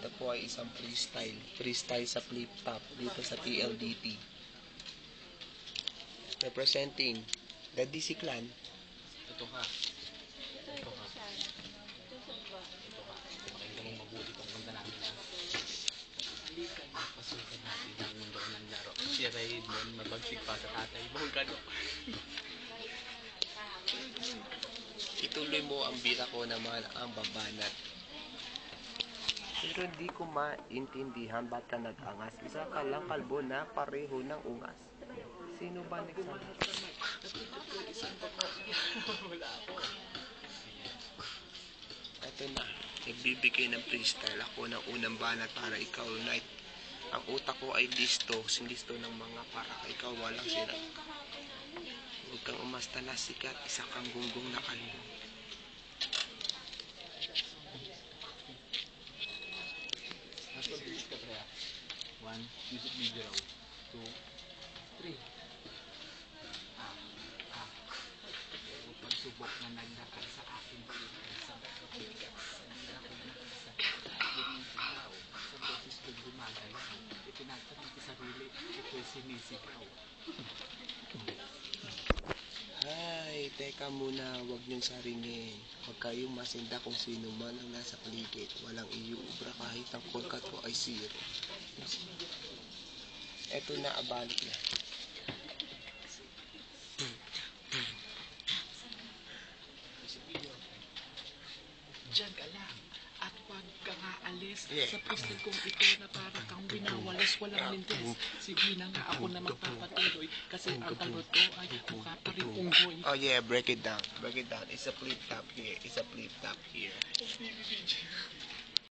Ito po ay isang freestyle. Freestyle sa flip top dito sa PLDT. Representing the DC Clan. Ito ka. Ito ka. Pakinggan mo mabuti itong kanta namin. Halika na, pasukan natin ang mundo ng laro. Si Raymond, mabagsik pa sa tatay mo. Gano? Ituloy mo ang bira ko naman ang babanat. Pero di ko maintindihan ba't ka nag-angas. Isa ka lang kalbo na pareho ng ungas. Sino ba nagsabi? Wala ako. Ito na. Nagbibigay ng freestyle ako ng unang banat para ikaw, night. Ang utak ko ay listo ng mga para ikaw walang sira. Huwag kang umasta na sikat, isa kang gunggong na kalbo. Nasa beach ka kaya? 1, music video raw. 2, 3. Pagsubok na naglakad sa aking balikan sa bigat sa nila ko nakasa yung tao sa boses ko gumagalaw ipinatanong ko sarili ito'y sinisigaw. Ay, teka muna, huwag niyong saringin. Huwag kayong masinda kung sino man ang nasa paligid. Walang iuubra kahit ang korkat ko ay zero. Eto na, abalik na. Diyan ka lang at huwag ka nga alis Yeah. sa pistol kong ito na para kang winawalas walang lintes. Sige na nga ako na magpapatuloy kasi ang talot ko ay mukha pa rin unggoy. Oh yeah, break it down. Break it down. It's a flip top here. It's a flip top here.